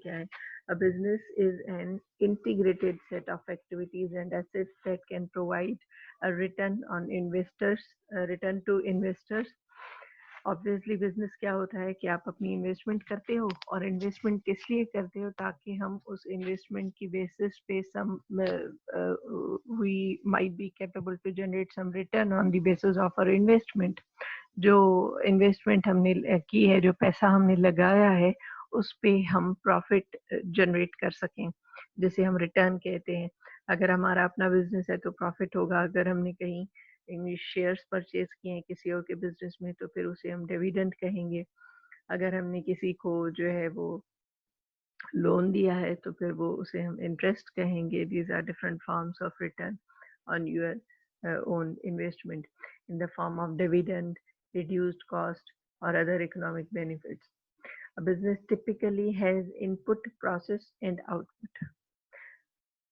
क्या है? A business is an integrated set of activities and assets that can provide a return to investors. Obviously business क्या होता है कि आप अपनी इन्वेस्टमेंट करते हो, और इन्वेस्टमेंट किस लिए करते हो? ताकि हम उस इन्वेस्टमेंट की बेसिस पे some we might be capable to generate some return on the basis of our investment. जो इन्वेस्टमेंट हमने की है, जो पैसा हमने लगाया है, उस पे हम प्रॉफिट जनरेट कर सकें, जिसे हम रिटर्न कहते हैं। अगर हमारा अपना बिजनेस है तो प्रॉफिट होगा, अगर हमने कहीं शेयर्स परचेज किए हैं किसी और के बिजनेस में तो फिर उसे हम डिविडेंड कहेंगे। अगर हमने किसी को जो है वो लोन दिया है तो फिर वो उसे हम इंटरेस्ट कहेंगे। These are different forms of return on your own investment in the form of dividend, reduced cost or other economic benefits. A business typically has input, process and output.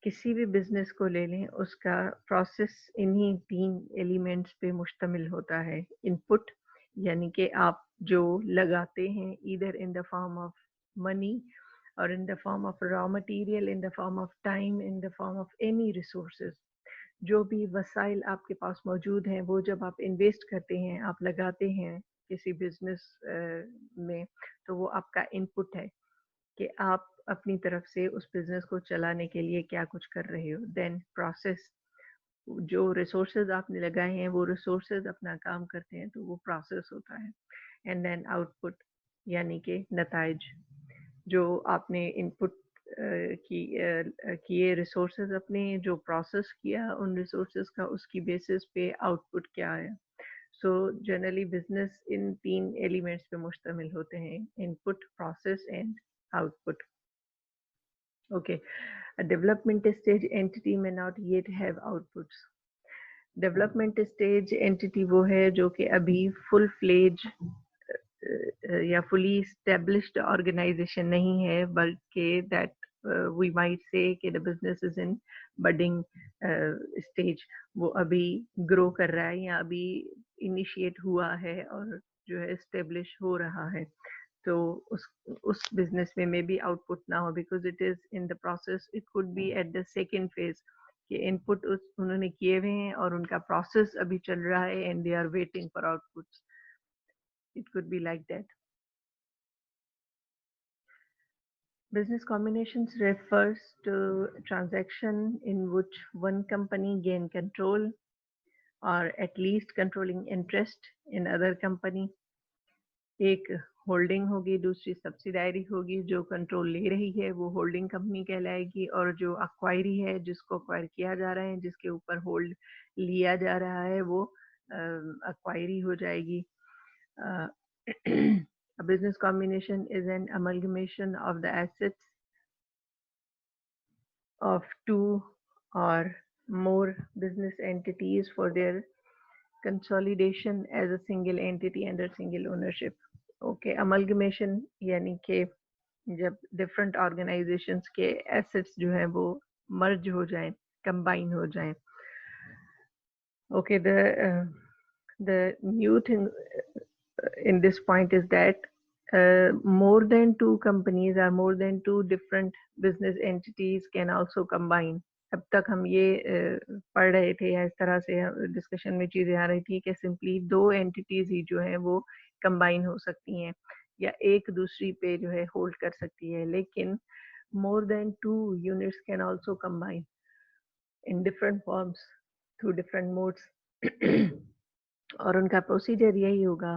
किसी भी बिजनेस को ले लें, उसका process इन्हीं 3 elements पे मुश्तमिल होता है। इनपुट यानी कि आप जो लगाते हैं, either in the form of money और in the form of raw material, in the form of time, in the form of any resources. जो भी वसाइल आपके पास मौजूद हैं, वो जब आप इन्वेस्ट करते हैं, आप लगाते हैं किसी बिजनेस में, तो वो आपका इनपुट है कि आप अपनी तरफ से उस बिजनेस को चलाने के लिए क्या कुछ कर रहे हो। देन प्रोसेस, जो रिसोर्सेज आपने लगाए हैं वो रिसोर्सेज अपना काम करते हैं, तो वो प्रोसेस होता है। एंड देन आउटपुट यानी कि नताइज, जो आपने इनपुट किए रिसोर्सेज अपने, जो प्रोसेस किया उन रिसोर्सेज का, उसकी बेसिस पे आउटपुट क्या आया। So generally business in 3 elements पे मुश्तमिल होते हैं: input, process and output. Okay, a development stage entity may not yet have outputs. Development stage entity वो है जो कि अभी फुल फ्लेज या फुली स्टेब्लिश्ड ऑर्गेनाइजेशन नहीं है, बल्कि दैट वी माइट से कि the business is in budding stage. वो अभी ग्रो कर रहा है या अभी इनिशिएट हुआ है और जो है स्टेब्लिश हो रहा है। तो उस बिजनेस में मे बी आउटपुट ना हो, because it is in the process. It could B at the second phase कि इनपुट उन्होंने किए हुए हैं और उनका प्रोसेस अभी चल रहा है and they are waiting for outputs. It could be like that. Business combinations refers to transaction in which one company gain control or at least controlling interest in other company. एक holding होगी, दूसरी subsidiary होगी। जो control ले रही है वो holding company कहलाएगी, और जो अक्वायरी है, जिसको अक्वायर किया जा रहा है, जिसके ऊपर होल्ड लिया जा रहा है, वो अक्वायरी हो जाएगी। A business combination is an amalgamation of the assets of two or more business entities for their consolidation as a single entity under single ownership. Okay, amalgamation यानी कि जब डिफरेंट ऑर्गेनाइजेशंस के एसेट्स जो हैं वो मर्ज हो जाएं, कंबाइन हो जाएं। Okay, the new thing in this point is that more than two companies or more than two different business entities can also combine. अब तक हम ये पढ़ रहे थे या इस तरह से डिस्कशन में चीजें आ रही थी कि सिंपली 2 एंटिटीज ही जो है वो कंबाइन हो सकती हैं या एक दूसरी पे जो है होल्ड कर सकती है, लेकिन more than 2 units can also combine in different forms through different modes. और उनका प्रोसीजर यही होगा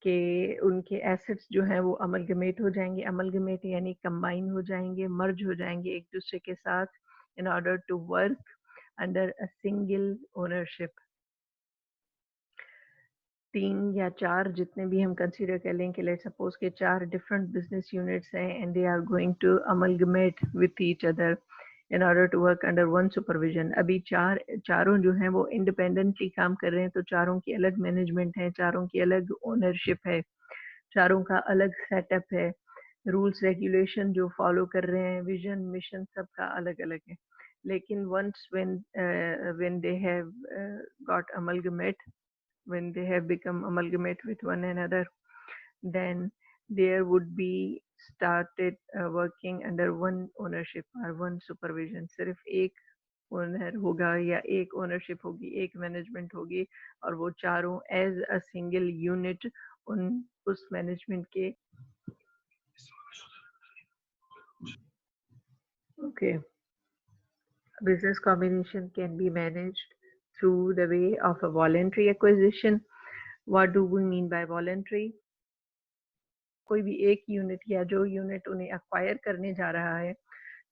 कि उनके एसेट्स जो हैं वो अमलगमेट हो जाएंगे। अमलगमेट यानी कंबाइन हो जाएंगे, मर्ज हो जाएंगे एक दूसरे के साथ, in order to work under a single ownership. 3 या 4 जितने भी हम कंसीडर कर लें कि लेट्स सपोज के 4 डिफरेंट बिजनेस यूनिट्स हैं and they are going to amalgamate with each other in order to work under one supervision. अभी चारों जो हैं वो इंडिपेंडेंटली काम कर रहे हैं, तो चारों की अलग मैनेजमेंट है, चारों की अलग ओनरशिप है, चारों का अलग सेटअप है, रूल्स रेगुलेशन जो फॉलो कर रहे हैं, विजन मिशन सबका अलग अलग है। लेकिन once when they have got amalgamate, when they have become amalgamate with one another, then there would be started working under one ownership or one supervision. सिर्फ एक ओनर होगा या एक ओनरशिप होगी, एक मैनेजमेंट होगी और वो चारों एज अ सिंगल यूनिट उस मैनेजमेंट के okay. Business combination can be managed through the way of a voluntary acquisition. What do we mean by voluntary? कोई भी एक यूनिट या जो यूनिट उन्हें acquire करने जा रहा है,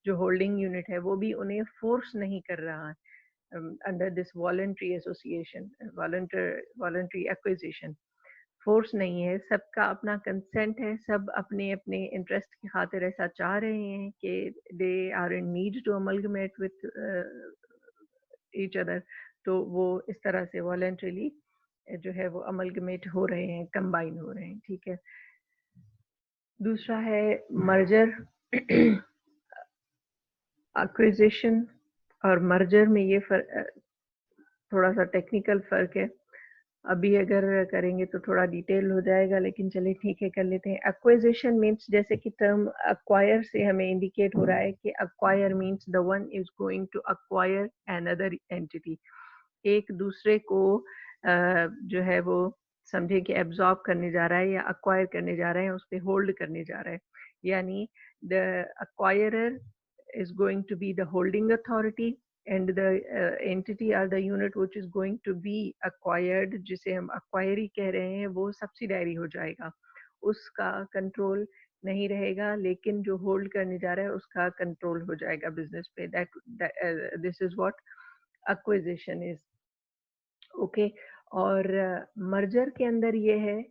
जो होल्डिंग यूनिट है, वो भी उन्हें फोर्स नहीं कर रहा है under this voluntary association, voluntary acquisition. Force नहीं है, सबका अपना कंसेंट है, सब अपने अपने इंटरेस्ट की खातिर ऐसा चाह रहे हैं कि they are in need to amalgamate with each other, तो वो इस तरह से वॉलंटरीली जो है वो अमलगमेट हो रहे हैं, कंबाइन हो रहे हैं, ठीक है। दूसरा है मर्जर। एक्विजिशन और मर्जर में ये थोड़ा सा टेक्निकल फर्क है, अभी अगर करेंगे तो थोड़ा डिटेल हो जाएगा, लेकिन चलिए ठीक है कर लेते हैं। एक्विजिशन मीन्स, जैसे कि टर्म अक्वायर से हमें इंडिकेट हो रहा है कि acquire means the one is going to acquire another entity, एक दूसरे को जो है वो समझे कि एब्जॉर्ब करने जा रहा है या अक्वायर करने जा रहे हैं, उस पर होल्ड करने जा रहा है, यानी the acquirer is going to be the holding authority and the entity or the unit which is going to be acquired, जिसे हम acquiree कह रहे हैं, वो subsidiary हो जाएगा, उसका कंट्रोल नहीं रहेगा, लेकिन जो होल्ड करने जा रहा है उसका कंट्रोल हो जाएगा बिजनेस पे। This is what acquisition is, okay. और मर्जर के अंदर ये है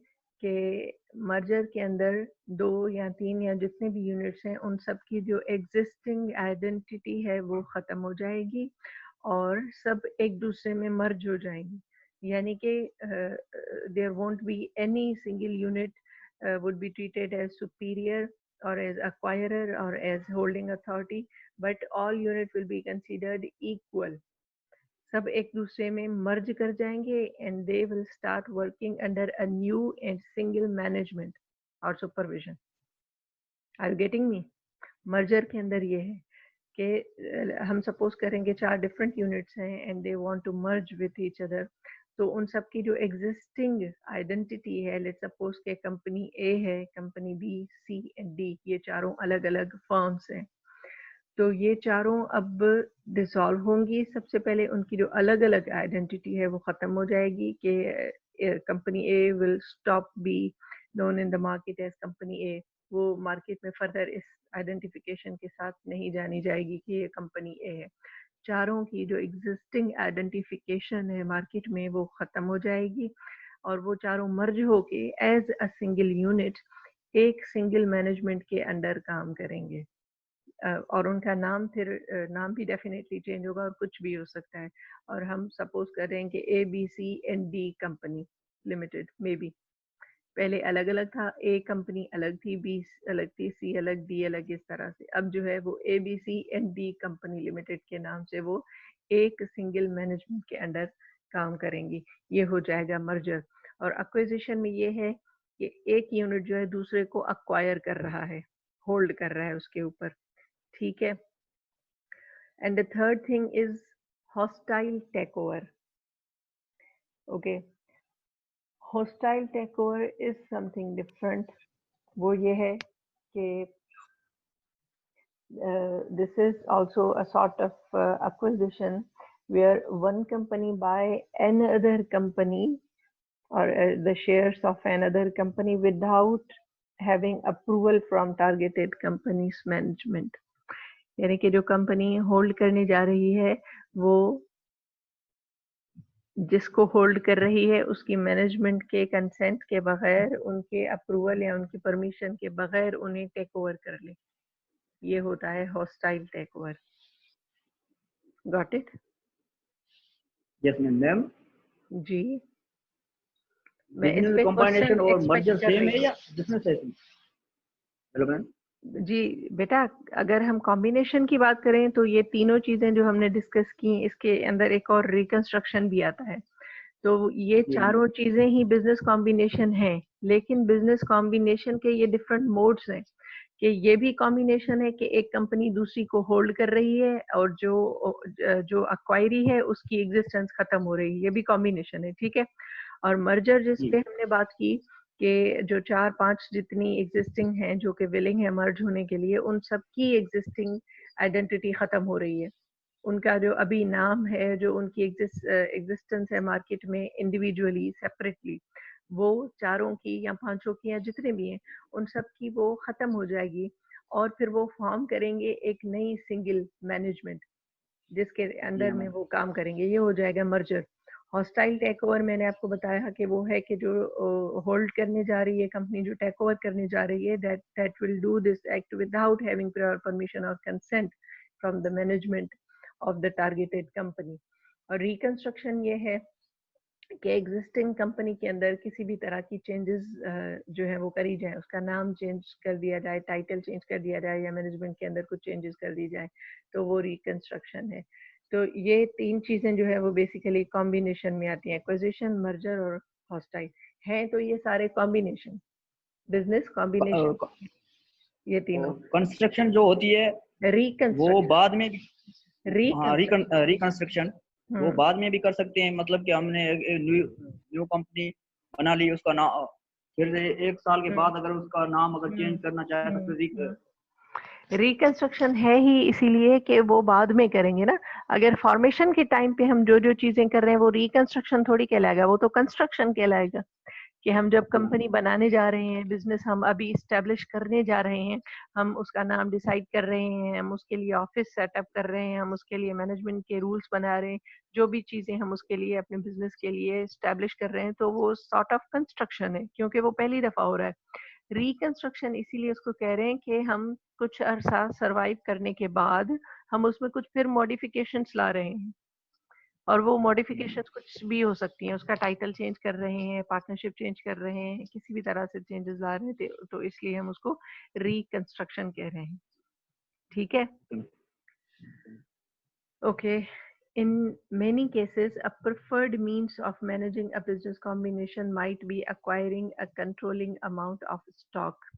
कि मर्जर के अंदर 2 या 3 या जितने भी यूनिट्स हैं, उन सब की जो एग्जिस्टिंग आइडेंटिटी है वो ख़त्म हो जाएगी और सब एक दूसरे में मर्ज हो जाएंगी, यानी कि there won't be any single unit would be treated as superior or as acquirer or as holding authority, but all unit will be considered equal. सब एक दूसरे में मर्ज कर जाएंगे and they will start working under a new and single management और supervision. Are you getting me? Merger के अंदर ये है कि हम सपोज करेंगे 4 डिफरेंट यूनिट्स हैं and they want to merge with each other, तो उन सब की जो एग्जिस्टिंग आइडेंटिटी है, लेट्स सपोज के कंपनी ए है, company B, C and D, ये चारों अलग अलग फर्म्स हैं, तो ये चारों अब डिसॉल्व होंगी। सबसे पहले उनकी जो अलग अलग आइडेंटिटी है वो ख़त्म हो जाएगी कि company A will stop be known in the market as company A, वो मार्केट में फर्दर इस आइडेंटिफिकेशन के साथ नहीं जानी जाएगी कि ये कंपनी ए है। चारों की जो एग्जिस्टिंग आइडेंटिफिकेशन है मार्केट में वो ख़त्म हो जाएगी और वो चारों मर्ज होके एज अ सिंगल यूनिट एक सिंगल मैनेजमेंट के अंडर काम करेंगे। और उनका नाम फिर नाम भी डेफिनेटली चेंज होगा और कुछ भी हो सकता है, और हम सपोज कर रहे हैं कि A B C and D company limited, may be पहले अलग अलग था, ए कंपनी अलग थी, बी अलग थी, सी अलग, डी अलग, इस तरह से अब जो है वो A B C and D company limited के नाम से वो एक सिंगल मैनेजमेंट के अंडर काम करेंगी, ये हो जाएगा मर्जर। और एक्विजिशन में ये है कि एक यूनिट जो है दूसरे को अक्वायर कर रहा है, होल्ड कर रहा है उसके ऊपर, ठीक है। And the third thing is hostile takeover. Okay, hostile takeover is something different. वो ये है कि this is also a sort of acquisition where one company buy another company or the shares of another company without having approval from targeted company's management, यानी कि जो company hold करने जा रही है वो जिसको होल्ड कर रही है उसकी मैनेजमेंट के कंसेंट के बगैर, उनके अप्रूवल या उनकी परमिशन के बगैर उन्हें टेक ओवर कर ले, ये होता है hostile takeover. Got it? Yes ma'am. जी, मैं इस पे कॉम्बिनेशन और एक्सपेक्ट मर्जर कर सेम रही है या डिफरेंस है? Hello ma'am. जी बेटा, अगर हम कॉम्बिनेशन की बात करें तो ये तीनों चीजें जो हमने डिस्कस की, इसके अंदर एक और रिकंस्ट्रक्शन भी आता है, तो ये चारों चीजें ही बिजनेस कॉम्बिनेशन हैं, लेकिन बिजनेस कॉम्बिनेशन के ये डिफरेंट मोड्स हैं। कि ये भी कॉम्बिनेशन है कि एक कंपनी दूसरी को होल्ड कर रही है और जो अक्वायरी है उसकी एग्जिस्टेंस खत्म हो रही है, ये भी कॉम्बिनेशन है, ठीक है। और मर्जर जिस पे हमने बात की कि जो 4-5 जितनी एग्जिस्टिंग हैं जो कि विलिंग है मर्ज होने के लिए, उन सब की एग्जिस्टिंग आइडेंटिटी खत्म हो रही है। उनका जो अभी नाम है, जो उनकी एग्जिस्टेंस है मार्केट में इंडिविजुअली सेपरेटली, वो चारों की या पांचों की या जितने भी हैं उन सब की वो खत्म हो जाएगी और फिर वो फॉर्म करेंगे एक नई सिंगल मैनेजमेंट जिसके अंदर में वो काम करेंगे। ये हो जाएगा मर्जर। हॉस्टाइल टेक ओवर मैंने आपको बताया कि वो है कि जो होल्ड करने जा रही है कंपनी, जो टेक ओवर करने जा रही है, that will do this act without having prior permission और consent from the management of the targeted company. और रिकंस्ट्रक्शन ये है कि एग्जिस्टिंग कंपनी के अंदर किसी भी तरह की चेंजेस जो है वो करी जाए, उसका नाम चेंज कर दिया जाए, टाइटल चेंज कर दिया जाए या मैनेजमेंट के अंदर कुछ चेंजेस कर दी जाए, तो वो रिकंस्ट्रक्शन है। तो ये 3 चीजें जो है वो बेसिकली कॉम्बिनेशन में आती हैं, एक्विजिशन, मर्जर और हॉस्टाइल है। तो ये सारे कॉम्बिनेशन, बिजनेस कॉम्बिनेशन, ये तीनों। कंस्ट्रक्शन जो होती है वो रिकंस्ट्रक्शन, बाद में, हाँ, रिकंस्ट्रक्शन, रिकंस्ट्रक्शन वो बाद में भी कर सकते हैं, मतलब कि हमने न्यू कंपनी बना ली, उसका नाम फिर 1 साल के बाद अगर उसका नाम अगर चेंज करना चाहे तो फिर रिकंस्ट्रक्शन है ही इसीलिए कि वो बाद में करेंगे ना। अगर फॉर्मेशन के टाइम पे हम जो जो चीजें कर रहे हैं वो रिकंस्ट्रक्शन थोड़ी कहलाएगा, वो तो कंस्ट्रक्शन कहलाएगा। कि हम जब कंपनी बनाने जा रहे हैं, बिजनेस हम अभी इस्टेब्लिश करने जा रहे हैं, हम उसका नाम डिसाइड कर रहे हैं, हम उसके लिए ऑफिस सेटअप कर रहे हैं, हम उसके लिए मैनेजमेंट के रूल्स बना रहे हैं, जो भी चीजें हम उसके लिए अपने बिजनेस के लिए इस्टेब्लिश कर रहे हैं, तो वो सॉर्ट ऑफ कंस्ट्रक्शन है क्योंकि वो पहली दफा हो रहा है। रिकंस्ट्रक्शन इसीलिए उसको कह रहे हैं कि हम कुछ अरसा सरवाइव करने के बाद हम उसमें कुछ फिर मॉडिफिकेशंस ला रहे हैं, और वो मॉडिफिकेशंस कुछ भी हो सकती हैं, उसका टाइटल चेंज कर रहे हैं, पार्टनरशिप चेंज कर रहे हैं, किसी भी तरह से चेंजेस ला रहे थे, तो इसलिए हम उसको रिकंस्ट्रक्शन कह रहे हैं, ठीक है। Okay, in many cases a preferred means of managing a business combination might be acquiring a controlling amount of stock।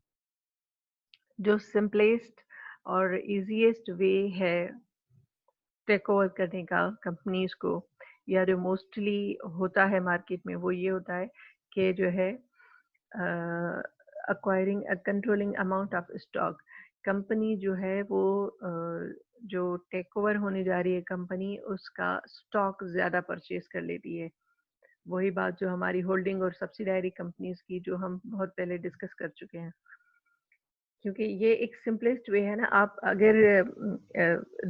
जो सिंपलेस्ट और इजीएस्ट वे है टेक ओवर करने का कंपनीज को, या जो मोस्टली होता है मार्केट में, वो ये होता है कि जो है acquiring a controlling amount of stock। Company जो है वो जो टेक ओवर होने जा रही है कंपनी, उसका स्टॉक ज्यादा परचेज कर लेती है। वही बात जो हमारी होल्डिंग और सब्सिडायरी कंपनीज की, जो हम बहुत पहले डिस्कस कर चुके हैं। क्योंकि ये एक सिंपलेस्ट वे है ना। आप अगर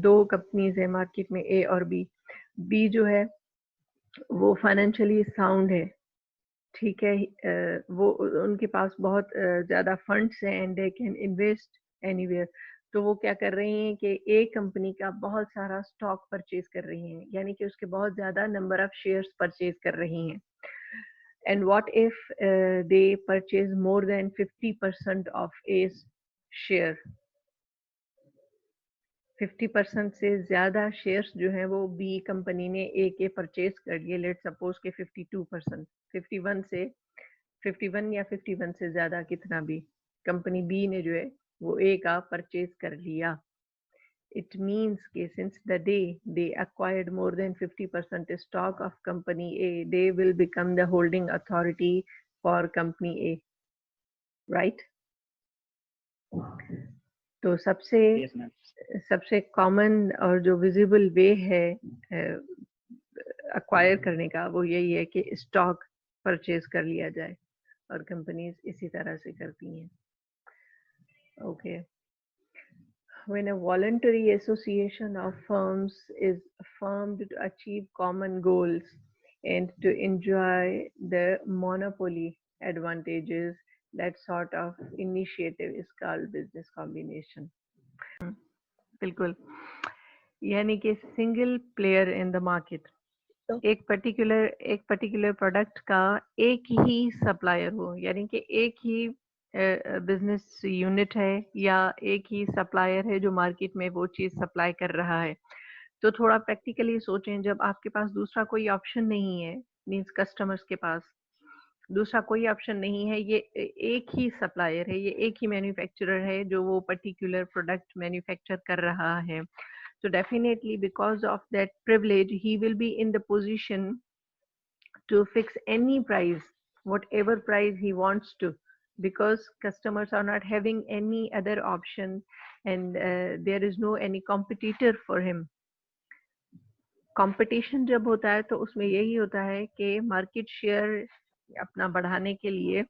2 कंपनीज है मार्केट में, ए और बी जो है वो फाइनेंशियली साउंड है, ठीक है, वो उनके पास बहुत ज्यादा फंड्स हैं and they can invest anywhere. तो वो क्या कर रही हैं कि एक कंपनी का बहुत सारा स्टॉक परचेज कर रही हैं, यानी कि उसके बहुत ज्यादा नंबर ऑफ शेयर्स परचेज कर रही हैं। And what if they purchase more than 50% of A share, 50% से ज्यादा शेयर्स जो हैं वो बी कंपनी ने ए के परचेज कर लिए। लेट सपोज के 52%, 51 से 51 या 51 से ज्यादा कितना भी कंपनी बी ने जो है वो ए का परचेज कर लिया। It means कि since the day they acquired more than 50% stock of company A, they will become the holding authority for company A, right? तो सबसे कॉमन और जो विजिबल वे है अक्वायर करने का, वो यही है कि स्टॉक परचेज कर लिया जाए, और कंपनीज इसी तरह से करती हैं। Okay, when a voluntary association of firms is formed to achieve common goals and to enjoy the monopoly advantages, that sort of initiative is called business combination। बिल्कुल, यानी कि single player in the market, एक particular product का एक ही supplier हो, यानी कि एक ही बिजनेस यूनिट है या एक ही सप्लायर है जो मार्केट में वो चीज सप्लाई कर रहा है। तो थोड़ा प्रैक्टिकली सोचें, जब आपके पास दूसरा कोई ऑप्शन नहीं है, मींस कस्टमर्स के पास, दूसरा कोई ऑप्शन नहीं है। ये एक ही सप्लायर है, ये एक ही मैन्युफैक्चरर है जो वो पर्टिकुलर प्रोडक्ट मैन्युफैक्चर कर रहा है। So definitely because of that privilege, he will be in the position to fix any price, whatever price he wants to, because customers are not having any other option, and there is no any competitor for him. Competition जब होता है तो उसमें यही होता है कि market share अपना बढ़ाने के लिए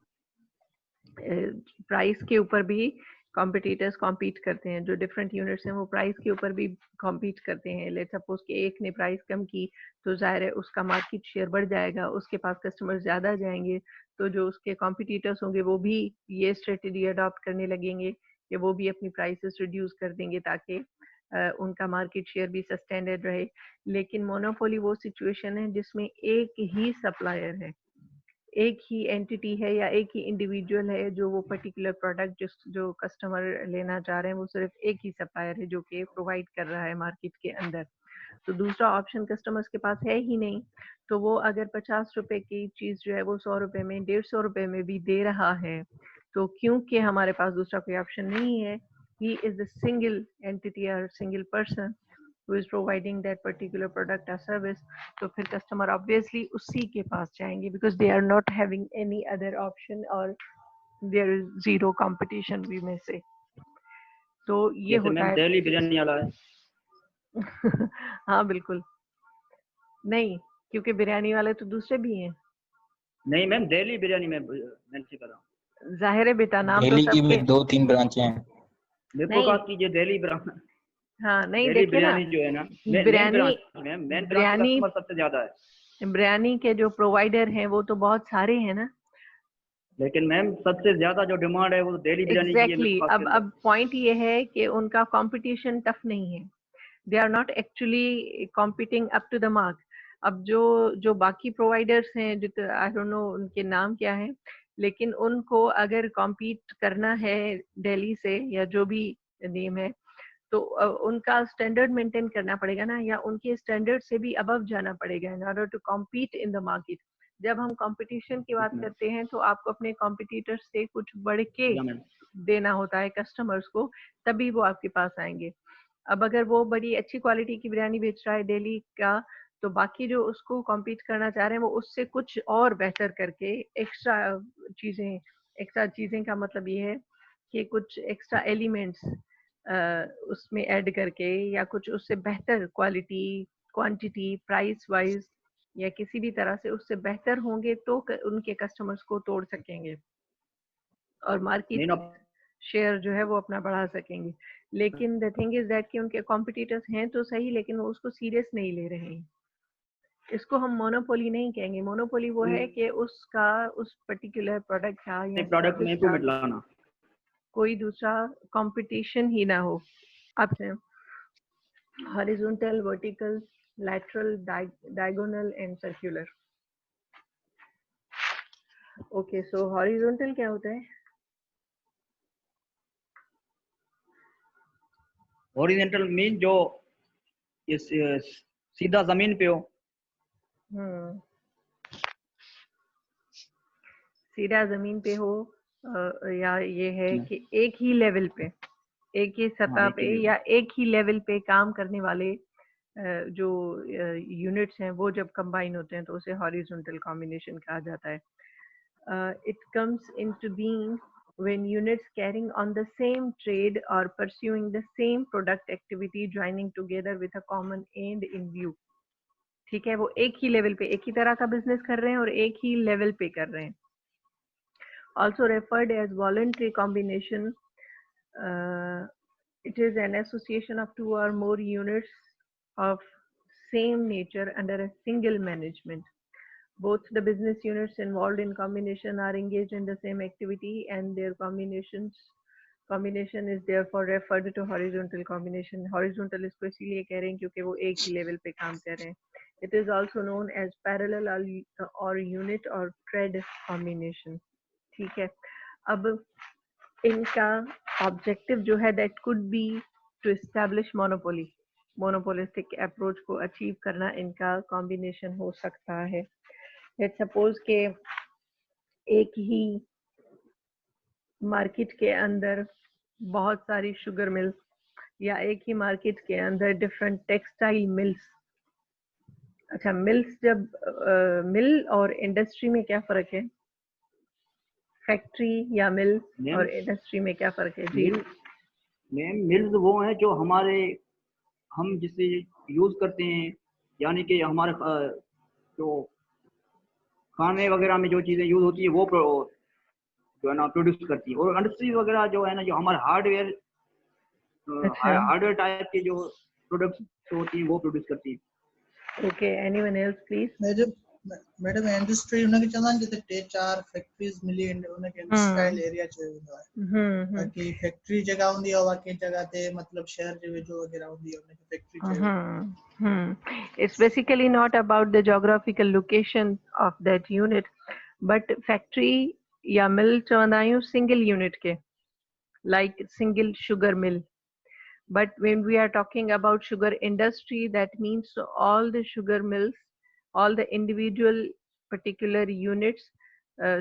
प्राइस के ऊपर भी कॉम्पिटिटर्स कॉम्पीट करते हैं। जो डिफरेंट यूनिट्स हैं वो प्राइस के ऊपर भी कॉम्पीट करते हैं। लेट्स सपोज कि एक ने प्राइस कम की तो जाहिर है उसका मार्केट शेयर बढ़ जाएगा, उसके पास कस्टमर्स ज़्यादा जाएंगे, तो जो उसके कॉम्पिटिटर्स होंगे वो भी ये स्ट्रेटेजी अडॉप्ट करने लगेंगे कि वो भी अपनी प्राइसेस रिड्यूस कर देंगे ताकि उनका मार्केट शेयर भी सस्टेनेड रहे। लेकिन मोनोपोली वो सिचुएशन है जिसमें एक ही सप्लायर है, एक ही एंटिटी है या एक ही इंडिविजुअल है जो वो पर्टिकुलर प्रोडक्ट जो कस्टमर लेना चाह रहे हैं वो सिर्फ एक ही सप्लायर है जो कि प्रोवाइड कर रहा है मार्केट के अंदर। तो दूसरा ऑप्शन कस्टमर्स के पास है ही नहीं। तो वो अगर 50 रुपए की चीज जो है वो 100 रुपए में, 150 रुपए में भी दे रहा है, तो क्योंकि हमारे पास दूसरा कोई ऑप्शन नहीं है, he is the single entity और single person who is providing that particular product or service, तो फिर कस्टमर ऑब्वियसली उसी के पास जाएंगे because they are not having any other option or there is zero competition we may say। तो ये जैसे होता मैम है। दिल्ली बिरयानी वाला है। हाँ बिल्कुल नहीं, क्योंकि बिरयानी वाले तो दूसरे भी हैं। नहीं मैम, दिल्ली बिरयानी में मेंशन कर रहा हूँ। जाहिर है बेटा, नाम तो दिल्ली की सबके भी 2-3 ब्रांचें हैं। मेरे को नहीं। बात कीजिए दिल्ली ब्रांच। हाँ नहीं, दिल्ली देखिए ना, बिरयानी जो है ना, main biryani branch ma'am, main branch पे बिरयानी कस्टमर सबसे ज्यादा है। बिरयानी के जो प्रोवाइडर हैं वो तो बहुत सारे हैं ना। लेकिन मैम सबसे ज्यादा जो डिमांड है वो दिल्ली बिरयानी की है एग्जैक्टली मिल्क के अंदर। अब पॉइंट ये है कि उनका कंपटीशन टफ नहीं है। They are not actually competing up to the mark. अब जो जो बाकी प्रोवाइडर्स हैं, जो आई डोंट नो उनके नाम क्या है, लेकिन उनको अगर कॉम्पीट करना है दिल्ली से या जो भी नेम है, तो उनका स्टैंडर्ड मेंटेन करना पड़ेगा ना, या उनके स्टैंडर्ड से भी अबव जाना पड़ेगा in order to compete in the market. जब हम कंपटीशन की बात करते हैं तो आपको अपने कॉम्पिटिटर्स से कुछ बढ़ के देना होता है कस्टमर्स को, तभी वो आपके पास आएंगे। अब अगर वो बड़ी अच्छी क्वालिटी की बिरयानी बेच रहा है दिल्ली का, तो बाकी जो उसको कॉम्पीट करना चाह रहे हैं वो उससे कुछ और बेहतर करके एक्स्ट्रा चीजें का मतलब ये है कि कुछ एक्स्ट्रा एलिमेंट्स उसमें ऐड करके या कुछ उससे बेहतर क्वालिटी, क्वांटिटी, प्राइस वाइज या किसी भी तरह से उससे बेहतर होंगे तो उनके कस्टमर्स को तोड़ सकेंगे और मार्केट शेयर जो है वो अपना बढ़ा सकेंगे। लेकिन द थिंग इज दैट कि उनके कॉम्पिटिटर्स हैं तो सही, लेकिन वो उसको सीरियस नहीं ले रहे हैं। इसको हम मोनोपोली नहीं कहेंगे। मोनोपोली वो है कि उसका उस पर्टिकुलर प्रोडक्ट का या प्रोडक्ट में सर्विस को का मिलाना, कोई दूसरा कंपटीशन ही ना हो। अब horizontal, vertical, lateral, diagonal and circular। Okay, so horizontal क्या होता है? ओरिजेंटल मीन जो इस सीधा जमीन पे हो। सीधा जमीन पे हो, या ये है कि एक ही लेवल पे, एक ही सतह पे या एक ही लेवल पे काम करने वाले जो यूनिट्स हैं वो जब कंबाइन होते हैं तो उसे हॉरिजॉन्टल कॉम्बिनेशन कहा जाता है। It comes into being when units carrying on the same trade or pursuing the same product activity joining together with a common end in view। ठीक है, वो एक ही लेवल पे एक ही तरह का बिजनेस कर रहे हैं और एक ही लेवल पे कर रहे हैं। Also referred as voluntary combination, it is an association of two or more units of same nature under a single management। Both the business units involved in combination are engaged in the same activity and their combination is therefore referred to horizontal combination। Horizontal इसको इसीलिए कह रहे हैं क्योंकि वो एक ही level पे काम कर रहे हैं। It is also known as parallel or unit or thread combination। ठीक है, अब इनका ऑब्जेक्टिव जो है that could be to establish monopoly, monopolistic approach को अचीव करना इनका कॉम्बिनेशन हो सकता है। लेट्स सपोज के एक ही मार्केट के अंदर बहुत सारी शुगर मिल्स, या एक ही मार्केट के अंदर डिफरेंट टेक्सटाइल मिल्स। अच्छा, मिल्स जब मिल और इंडस्ट्री में क्या फर्क है? फैक्ट्री या मिल और इंडस्ट्री में क्या फर्क है जी? मैम मिल्स वो हैं जो हम जिसे यूज करते हैं, यानी कि हमारे जो खाने वगैरह में जो चीजें यूज होती है वो जो है ना प्रोड्यूस करती है, और इंडस्ट्रीज वगैरह जो है ना जो हमारे अच्छा, हार्डवेयर टाइप के जो प्रोडक्ट्स होती हैं वो प्रोड्यूस करती है। Okay, anyone else please? Madam industry उनके चलन जिते 3-4 फैक्ट्रीज मिली उनके इंडस्ट्रियल एरिया चयो है। बाकी फैक्ट्री जगह हुंदी है, बाकी जगह ते मतलब शहर जे वेझो वगैरह हुंदी है उनके फैक्ट्री चयो। It's basically not about the geographical location of that unit, but factory या mill चवंदा आहियूं single unit के, like single sugar mill. But when we are talking about sugar industry, that means all the sugar mills, all the individual particular units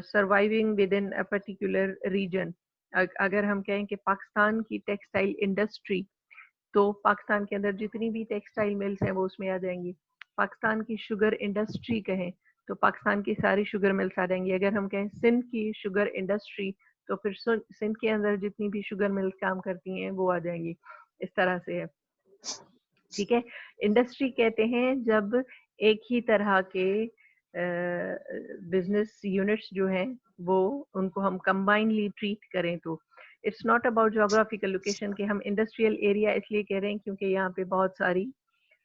surviving within a particular region. अगर हम कहें कि पाकिस्तान की textile industry, तो पाकिस्तान के अंदर जितनी भी टेक्सटाइल मिल्स हैं वो उसमें आ जाएंगी। पाकिस्तान की शुगर इंडस्ट्री कहें तो पाकिस्तान की सारी शुगर मिल्स आ जाएंगी। अगर हम कहें सिंध की शुगर इंडस्ट्री, तो फिर सिंध के अंदर जितनी भी शुगर मिल्स काम करती हैं वो आ जाएंगी। इस तरह से है, ठीक है। इंडस्ट्री कहते हैं जब एक ही तरह के बिजनेस यूनिट्स जो हैं वो उनको हम कंबाइनली ट्रीट करें। तो it's not about geographical location के हम इंडस्ट्रियल एरिया इसलिए कह रहे हैं क्योंकि यहाँ पे बहुत सारी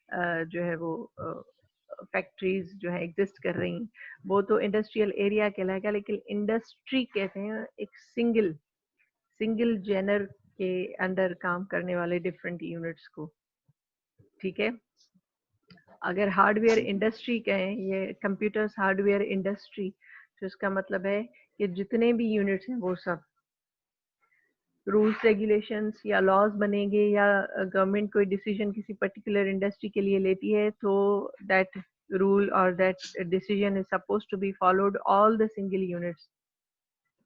जो है वो फैक्ट्रीज जो है एग्जिस्ट कर रही हैं, वो तो इंडस्ट्रियल एरिया कहलाएगा। लेकिन इंडस्ट्री कहते हैं एक सिंगल जेनर के अंडर काम करने वाले डिफरेंट यूनिट्स को, ठीक है। अगर हार्डवेयर इंडस्ट्री कहें, ये कंप्यूटर्स हार्डवेयर इंडस्ट्री, तो इसका मतलब है कि जितने भी यूनिट्स हैं वो सब रूल्स रेगुलेशंस या लॉज बनेंगे, या गवर्नमेंट कोई डिसीजन किसी पर्टिकुलर इंडस्ट्री के लिए लेती है तो दैट रूल और that decision is suppose to be followed all the single units.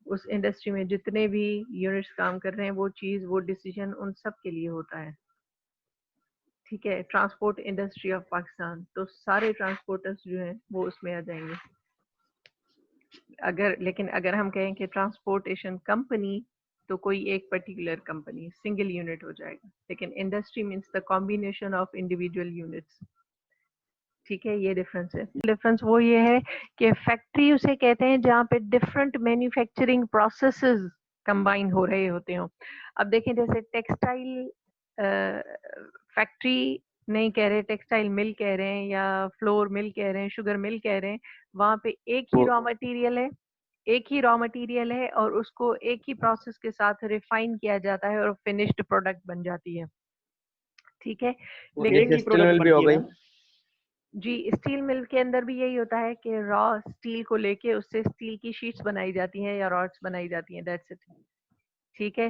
उस इंडस्ट्री में जितने भी यूनिट्स काम कर रहे हैं वो चीज, वो डिसीजन उन सब के लिए होता है, ठीक है। ट्रांसपोर्ट इंडस्ट्री ऑफ पाकिस्तान, तो सारे ट्रांसपोर्टर्स जो हैं वो उसमें आ जाएंगे। लेकिन अगर हम कहें कि ट्रांसपोर्टेशन कंपनी, तो कोई एक पर्टिकुलर कंपनी सिंगल यूनिट हो जाएगा। लेकिन industry means the combination of individual units, ठीक है। ये डिफरेंस है। डिफरेंस वो ये है कि फैक्ट्री उसे कहते हैं जहाँ पे डिफरेंट मैन्युफैक्चरिंग प्रोसेसेस कंबाइन हो रहे होते हो। अब देखें जैसे टेक्सटाइल फैक्ट्री नहीं कह रहे, टेक्सटाइल मिल कह रहे हैं, या फ्लोर मिल कह रहे हैं, शुगर मिल कह रहे हैं। वहाँ पे एक ही रॉ मटेरियल है और उसको एक ही प्रोसेस के साथ रिफाइन किया जाता है और फिनिश्ड प्रोडक्ट बन जाती है, ठीक है। लेकिन स्टील मिल भी हो गई जी, स्टील मिल के अंदर भी यही होता है कि रॉ स्टील को लेके उससे स्टील की शीट्स बनाई जाती हैं या रॉड्स बनाई जाती हैं, दैट्स इट, ठीक है।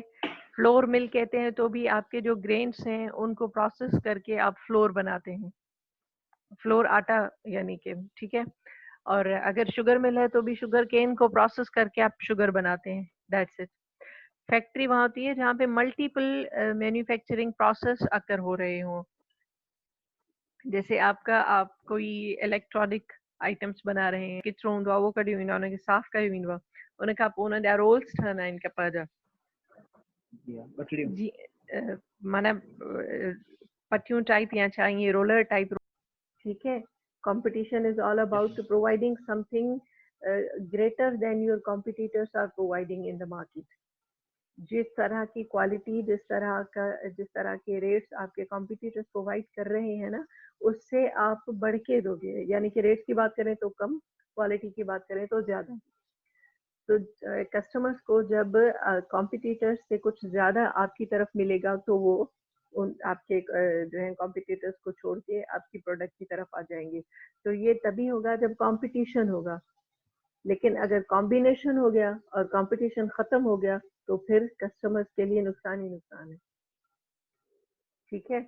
फ्लोर मिल कहते हैं तो भी आपके जो ग्रेन्स हैं उनको प्रोसेस करके आप फ्लोर बनाते हैं, फ्लोर आटा यानी कि, ठीक है। और अगर शुगर मिल है तो भी शुगर केन को प्रोसेस करके आप शुगर बनाते हैं, दैट्स इट। फैक्ट्री वहाँ होती है जहाँ पे मल्टीपल मैन्युफैक्चरिंग प्रोसेस अकर हो रहे हों। जैसे आप कोई इलेक्ट्रॉनिक आइटम्स बना रहे हैं, किचरो हूंदो आहे उहो कढियो वेंदो आहे, उनखे साफ़ कयो वेंदो आहे, उन खां पोइ उन जा रोल्स ठहंदा आहिनि कपह जा, जी माना पटियूं टाइप या छा ईअं रोलर टाइप, ठीक है। Competition is all about providing something greater than your competitors are providing in the market. जिस तरह की क्वालिटी, जिस तरह के रेट्स आपके कॉम्पिटिटर्स प्रोवाइड कर रहे हैं ना, उससे आप बढ़ के दोगे। यानी कि रेट्स की बात करें तो कम, क्वालिटी की बात करें तो ज़्यादा। तो कस्टमर्स को जब कॉम्पिटिटर्स से कुछ ज़्यादा आपकी तरफ मिलेगा तो वो उन आपके जो है कॉम्पिटिटर्स को छोड़ के आपकी प्रोडक्ट की तरफ आ जाएंगे। तो ये तभी होगा जब कंपटीशन होगा। लेकिन अगर कॉम्बिनेशन हो गया और कंपटीशन खत्म हो गया तो फिर कस्टमर्स के लिए नुकसान ही नुकसान है, ठीक है।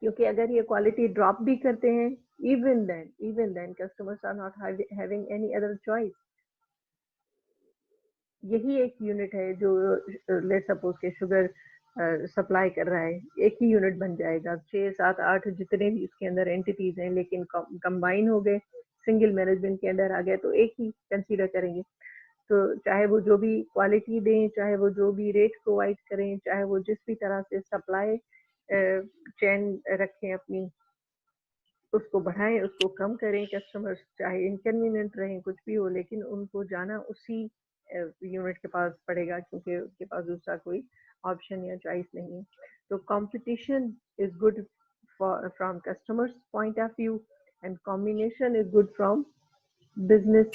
क्योंकि अगर ये क्वालिटी ड्रॉप भी करते हैं, even then customers are not having any other choice. यही एक यूनिट है जो लेट सपोज के शुगर सप्लाई कर रहा है, एक ही यूनिट बन जाएगा। 6, 7, 8 जितने भी इसके अंदर एंटिटीज हैं, लेकिन कंबाइन हो गए, सिंगल मैनेजमेंट के अंडर आ गए, तो एक ही कंसीडर करेंगे। तो चाहे वो जो भी क्वालिटी दें, चाहे वो जो भी रेट प्रोवाइड करें, चाहे वो जिस भी तरह से सप्लाई चेन रखें अपनी, उसको बढ़ाएं, उसको कम करें, कस्टमर्स चाहे इनकन्वीनियंट रहें, कुछ भी हो, लेकिन उनको जाना उसी यूनिट के पास पड़ेगा, क्योंकि उसके पास दूसरा कोई ऑप्शन या चॉइस नहीं है। तो competition is good from customers point of view, and combination is good from business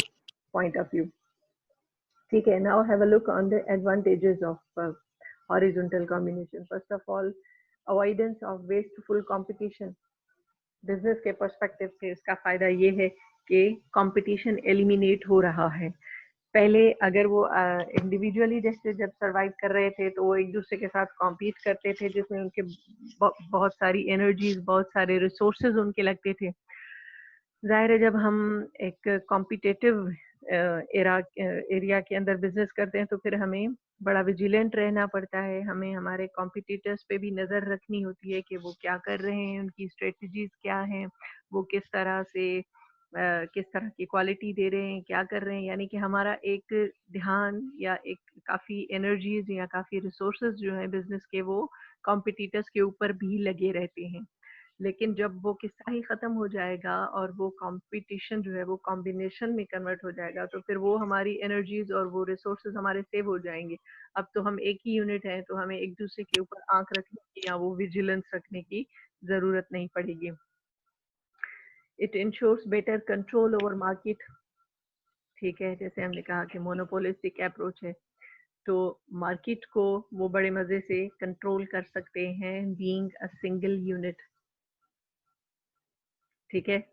point of view. ठीक है, now have a look on the advantages of horizontal combination. First of all, avoidance of wasteful competition. Business के perspective से इसका फायदा ये है कि competition eliminate हो रहा है। पहले अगर वो इंडिविजुअली जैसे जब सरवाइव कर रहे थे तो वो एक दूसरे के साथ कॉम्पीट करते थे, जिसमें उनके बहुत सारी एनर्जीज, बहुत सारे रिसोर्सेज उनके लगते थे। जाहिर है जब हम एक कॉम्पिटिटिव एरिया के अंदर बिजनेस करते हैं तो फिर हमें बड़ा विजिलेंट रहना पड़ता है, हमें हमारे कॉम्पिटिटर्स पे भी नज़र रखनी होती है कि वो क्या कर रहे हैं, उनकी स्ट्रेटजीज क्या हैं, वो किस तरह से किस तरह की क्वालिटी दे रहे हैं, क्या कर रहे हैं। यानी कि हमारा एक ध्यान या एक काफ़ी एनर्जीज या काफ़ी रिसोर्सेज जो है बिजनेस के, वो कॉम्पिटिटर्स के ऊपर भी लगे रहते हैं। लेकिन जब वो किस्सा ही खत्म हो जाएगा और वो कंपटीशन जो है वो कॉम्बिनेशन में कन्वर्ट हो जाएगा, तो फिर वो हमारी एनर्जीज और वो रिसोर्सेज हमारे सेव हो जाएंगे। अब तो हम एक ही यूनिट है, तो हमें एक दूसरे के ऊपर आंख रखने की या वो विजिलेंस रखने की जरूरत नहीं पड़ेगी। It ensures better control over market. ठीक है, जैसे हमने कहा कि मोनोपोलिस्टिक अप्रोच है, तो मार्केट को वो बड़े मजे से कंट्रोल कर सकते हैं बीइंग अ सिंगल यूनिट। ठीक है,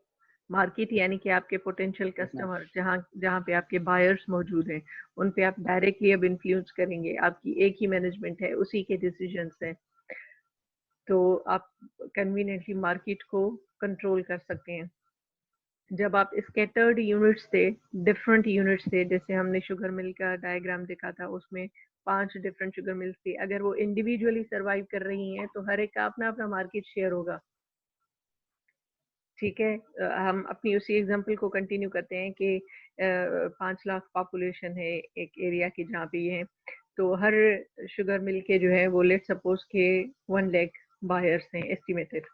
मार्केट यानी कि आपके पोटेंशियल कस्टमर, जहाँ जहाँ पे आपके बायर्स मौजूद हैं, उन पे आप डायरेक्टली अब इन्फ्लुएंस करेंगे, आपकी एक ही मैनेजमेंट है, उसी के डिसीजंस हैं, तो आप कन्वीनियंटली मार्केट को कंट्रोल कर सकते हैं। जब आप स्कैटर्ड यूनिट्स थे, डिफरेंट यूनिट्स थे, जैसे हमने शुगर मिल का डायग्राम देखा था, उसमें 5 डिफरेंट शुगर मिल्स थी, अगर वो इंडिविजुअली सर्वाइव कर रही हैं तो हर एक का अपना अपना मार्केट शेयर होगा। ठीक है, हम अपनी उसी एग्जांपल को कंटिन्यू करते हैं कि 5 लाख पॉपुलेशन है एक एरिया की जहाँ पे ये है, तो हर शुगर मिल के जो है वो लेट सपोज के 1 लाख बायर्स हैं एस्टिमेटेड,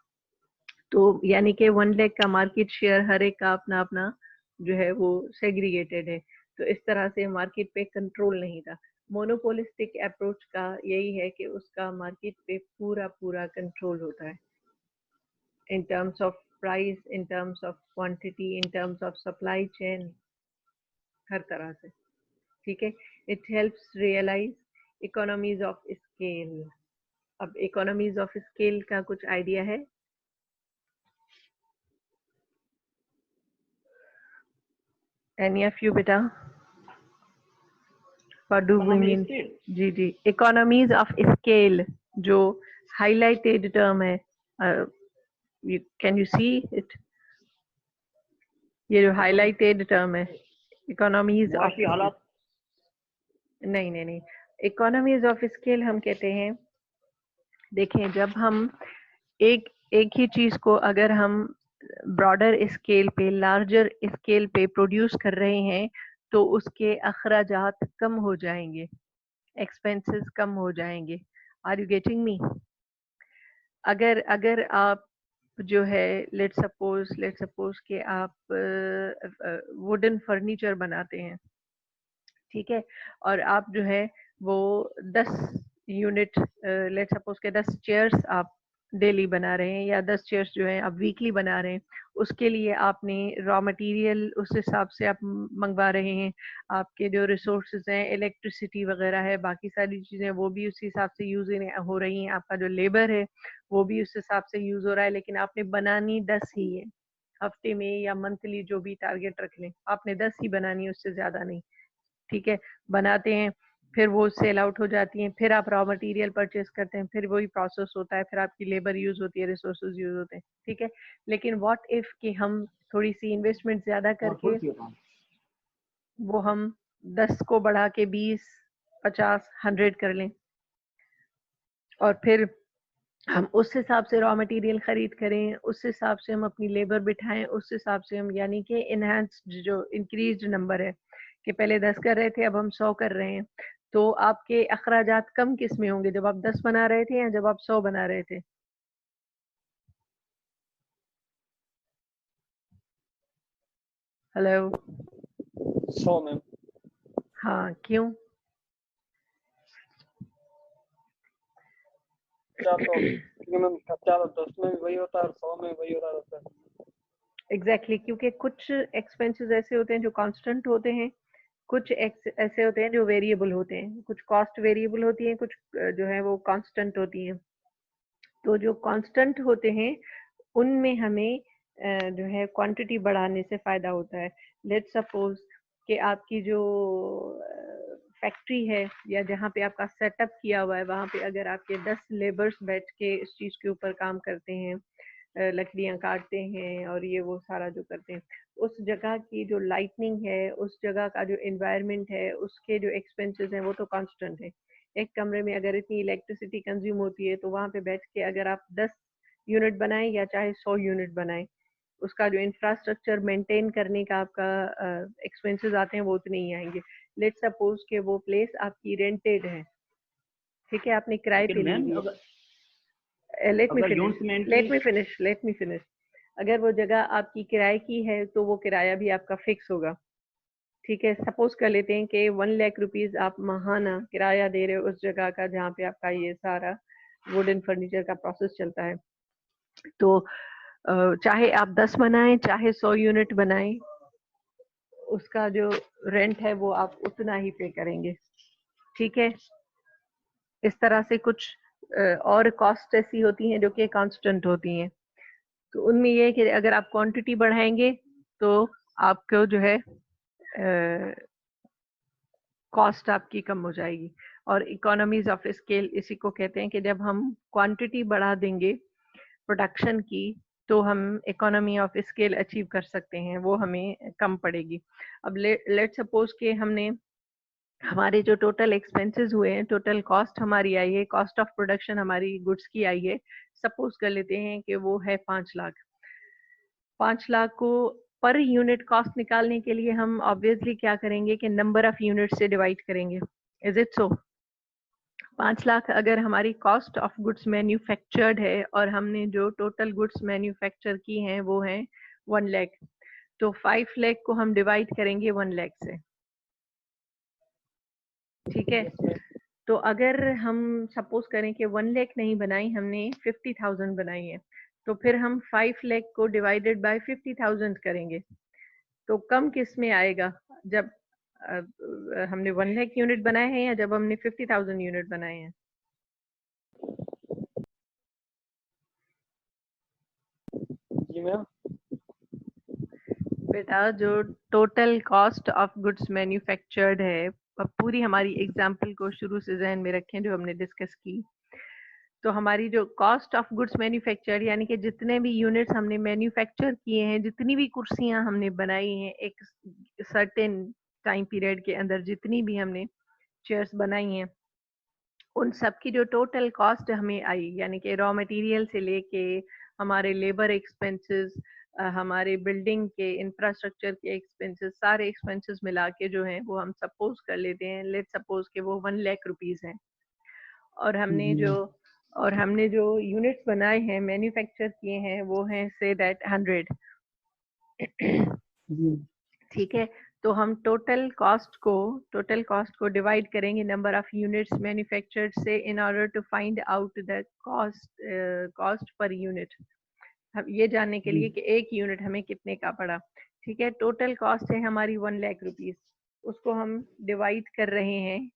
तो यानी कि 1 लाख का मार्केट शेयर हर एक का अपना अपना जो है वो सेग्रीगेटेड है। तो इस तरह से मार्केट पे कंट्रोल नहीं था। मोनोपोलिस्टिक अप्रोच का यही है कि उसका मार्केट पे पूरा पूरा कंट्रोल होता है, in terms of price, in terms of quantity, in terms of supply chain, हर तरह से। ठीक है, it helps realize economies of scale. अब economies of scale का कुछ आइडिया है? Any of you बेटा? What do we mean? Ji ji, economies of scale जो highlighted term है, can you see it? ये जो highlighted term है, economies of हालात नहीं, इकोनॉमीज ऑफ स्केल हम कहते हैं, देखें जब हम एक ही चीज को अगर हम ब्रॉडर स्केल पे, लार्जर स्केल पे प्रोड्यूस कर रहे हैं, तो उसके अखराजात कम हो जाएंगे, एक्सपेंसेस कम हो जाएंगे। Are you getting me? अगर आप जो है लेट सपोज कि आप वुडन फर्नीचर बनाते हैं, ठीक है, और आप जो है वो 10 यूनिट लेट सपोज के 10 चेयर्स आप डेली बना रहे हैं, या 10 चेयर्स जो है आप वीकली बना रहे हैं, उसके लिए आपने रॉ मटेरियल उस हिसाब से आप मंगवा रहे हैं, आपके जो रिसोर्सेज हैं, इलेक्ट्रिसिटी वगैरह है, बाकी सारी चीज़ें वो भी उस हिसाब से यूज हो रही हैं, आपका जो लेबर है वो भी उस हिसाब से यूज हो रहा है, लेकिन आपने बनानी 10 ही है। हफ्ते में या मंथली जो भी टारगेट रख लें, आपने 10 ही बनानी है, उससे ज़्यादा नहीं। ठीक है, बनाते हैं, फिर वो सेल आउट हो जाती हैं, फिर आप रॉ मटेरियल परचेज करते हैं, फिर वही प्रोसेस होता है, फिर आपकी लेबर यूज होती है, रिसोर्सेज यूज होते हैं। ठीक है, लेकिन व्हाट इफ कि हम थोड़ी सी इन्वेस्टमेंट ज्यादा करके वो हम 10 को बढ़ा के 20, 50, 100 कर लें, और फिर हम उस हिसाब से रॉ मटेरियल खरीद करें, उस हिसाब से हम अपनी लेबर बिठाएं, उस हिसाब से हम, यानी कि इनहेंस्ड जो इंक्रीज्ड नंबर है कि पहले 10 कर रहे थे अब हम 100 कर रहे हैं, तो आपके अखराजात कम किस में होंगे, जब आप 10 बना रहे थे या जब आप 100 बना रहे थे? हेलो? 100 मैम। हाँ, क्यों? क्योंकि मैम 10 में भी वही होता है और 100 में वही होता है। एग्जैक्टली, क्योंकि कुछ एक्सपेंसेस ऐसे होते हैं जो कांस्टेंट होते हैं, कुछ ऐसे होते हैं जो वेरिएबल होते हैं, कुछ कॉस्ट वेरिएबल होती है, कुछ जो है वो कांस्टेंट होती हैं। तो जो कांस्टेंट होते हैं उनमें हमें जो है क्वांटिटी बढ़ाने से फायदा होता है। लेट्स सपोज कि आपकी जो फैक्ट्री है या जहाँ पे आपका सेटअप किया हुआ है, वहाँ पे अगर आपके 10 लेबर्स बैठ के इस चीज़ के ऊपर काम करते हैं, लकड़ियाँ काटते हैं और ये वो सारा जो करते हैं, उस जगह की जो लाइटनिंग है, उस जगह का जो एनवायरनमेंट है, उसके जो एक्सपेंसेस हैं वो तो कांस्टेंट है। एक कमरे में अगर इतनी इलेक्ट्रिसिटी कंज्यूम होती है तो वहाँ पे बैठ के अगर आप 10 यूनिट बनाएं या चाहे 100 यूनिट बनाएं, उसका जो इंफ्रास्ट्रक्चर मेंटेन करने का आपका एक्सपेंसेस आते हैं वो उतने ही आएंगे। लेट्स सपोज कि वो प्लेस आपकी रेंटेड है, ठीक है, आपने किराए पे लेकिन ली मैम हुई है। अगर लेट मी अगर फिनिश यूनिट में let me finish let me finish अगर वो जगह आपकी किराए की है तो वो किराया भी आपका फिक्स होगा, ठीक है। सपोज कर लेते हैं कि 1 लाख रुपीज आप माहाना किराया दे रहे हो उस जगह का जहाँ पे आपका ये सारा वुड एंड फर्नीचर का प्रोसेस चलता है। तो चाहे आप 10 बनाएं चाहे 100 यूनिट बनाएं, उसका जो रेंट है वो आप उतना ही पे करेंगे, ठीक है। इस तरह से कुछ और कॉस्ट ऐसी होती हैं जो कि कांस्टेंट होती हैं। तो उनमें ये है कि अगर आप क्वांटिटी बढ़ाएंगे तो आपको जो है कॉस्ट आपकी कम हो जाएगी। और इकोनॉमीज ऑफ स्केल इसी को कहते हैं कि जब हम क्वांटिटी बढ़ा देंगे प्रोडक्शन की तो हम इकोनॉमी ऑफ स्केल अचीव कर सकते हैं, वो हमें कम पड़ेगी। अब लेट सपोज कि हमने हमारे जो टोटल एक्सपेंसेस हुए हैं, टोटल कॉस्ट हमारी आई है, कॉस्ट ऑफ प्रोडक्शन हमारी गुड्स की आई है, सपोज कर लेते हैं कि वो है 5 लाख। 5 लाख को पर यूनिट कॉस्ट निकालने के लिए हम ऑब्वियसली क्या करेंगे कि नंबर ऑफ यूनिट से डिवाइड करेंगे। Is it so? 5 लाख अगर हमारी कॉस्ट ऑफ गुड्स मैन्युफैक्चर्ड है और हमने जो टोटल गुड्स मैन्युफैक्चर की हैं वो हैं 1 लाख, तो 5 लाख को हम डिवाइड करेंगे 1 लाख से, ठीक है। तो अगर हम सपोज करें कि 1 लाख नहीं बनाई हमने, 50,000 बनाई है, तो फिर हम 5 लाख को डिवाइडेड बाय 50,000 करेंगे, तो कम किस में आएगा, जब हमने 1 लाख यूनिट बनाए हैं या जब हमने 50,000 यूनिट बनाए हैं? जी मैम। बेटा जो total cost of goods manufactured है, अब पूरी हमारी एग्जांपल को शुरू से जहन में रखें जो हमने डिस्कस की, तो हमारी जो कॉस्ट ऑफ गुड्स मैन्युफैक्चर यानी कि जितने भी यूनिट्स हमने मैन्युफैक्चर किए हैं, जितनी भी कुर्सियां हमने बनाई हैं एक सर्टेन टाइम पीरियड के अंदर, जितनी भी हमने चेयर्स बनाई हैं, उन सब की जो टोटल कॉस्ट हमें आई, यानी कि रॉ मटेरियल से लेके हमारे लेबर एक्सपेंसेस, हमारे बिल्डिंग के इंफ्रास्ट्रक्चर के एक्सपेंसेस, सारे एक्सपेंसेस मिला के जो हैं वो हम सपोज कर लेते हैं, लेट सपोज के वो 1 लाख रुपीस हैं, और हमने जो यूनिट्स बनाए हैं, मैन्युफैक्चर किए हैं, वो हैं से दैट 100, ठीक है। तो हम टोटल कॉस्ट को डिवाइड करेंगे नंबर ऑफ यूनिट्स मैन्युफैक्चर्ड से in order to find out the cost per unit, हम ये जानने के लिए कि एक यूनिट हमें कितने का पड़ा, ठीक है। टोटल कॉस्ट है हमारी 1 लाख रुपीस, उसको हम डिवाइड कर रहे हैं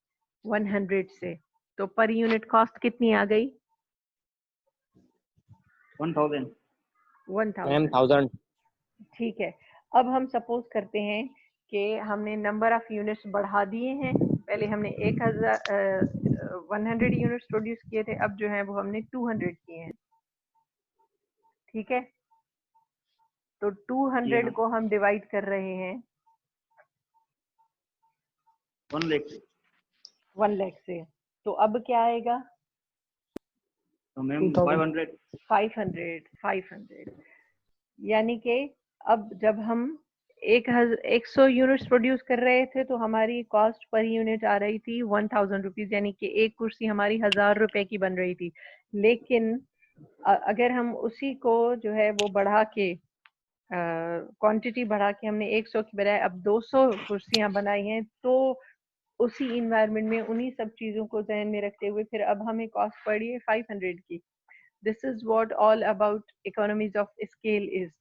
100 से, तो पर यूनिट कॉस्ट कितनी आ गई? 1000। ठीक है। अब हम सपोज करते हैं कि हमने नंबर ऑफ यूनिट्स बढ़ा दिए हैं, पहले हमने 100 यूनिट्स प्रोड्यूस किए थे, अब जो है वो हमने 200 किए हैं, ठीक है। तो 200 को हम डिवाइड कर रहे हैं 1 लाख से। 1 लाख से। तो अब क्या आएगा? तो मैम 500। 500 यानी कि अब जब हम 100 यूनिट्स प्रोड्यूस कर रहे थे तो हमारी कॉस्ट पर यूनिट आ रही थी 1000 रुपीज, यानी कि एक कुर्सी हमारी 1000 रुपए की बन रही थी। लेकिन अगर हम उसी को जो है वो बढ़ा के क्वांटिटी बढ़ा के हमने 100 की बजाय अब 200 कुर्सियां बनाई हैं, तो उसी इन्वायरमेंट में उन्हीं सब चीजों को ध्यान में रखते हुए फिर अब हमें कॉस्ट पड़ी है 500 की। This is what all about economies of scale is,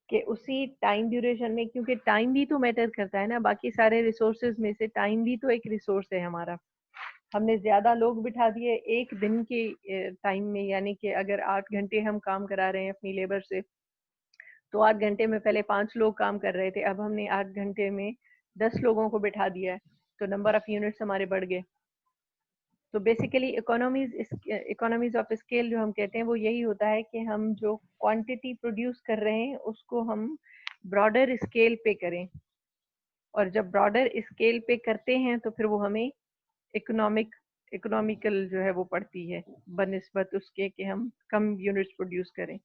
कि उसी टाइम ड्यूरेशन में, क्योंकि टाइम भी तो मैटर करता है ना, बाकी सारे रिसोर्सेज में से टाइम भी तो एक रिसोर्स है हमारा। हमने ज्यादा लोग बिठा दिए एक दिन के टाइम में, यानी कि अगर 8 घंटे हम काम करा रहे हैं अपनी लेबर से, तो 8 घंटे में पहले 5 लोग काम कर रहे थे, अब हमने 8 घंटे में 10 लोगों को बिठा दिया है, तो नंबर ऑफ यूनिट्स हमारे बढ़ गए। तो बेसिकली इकोनॉमीज ऑफ स्केल जो हम कहते हैं वो यही होता है कि हम जो क्वांटिटी प्रोड्यूस कर रहे हैं उसको हम ब्रॉडर स्केल पे करें, और जब ब्रॉडर स्केल पे करते हैं तो फिर वो हमें इकोनॉमिकल जो है वो पड़ती है बनिस्बत उसके कि हम कम यूनिट्स प्रोड्यूस करें।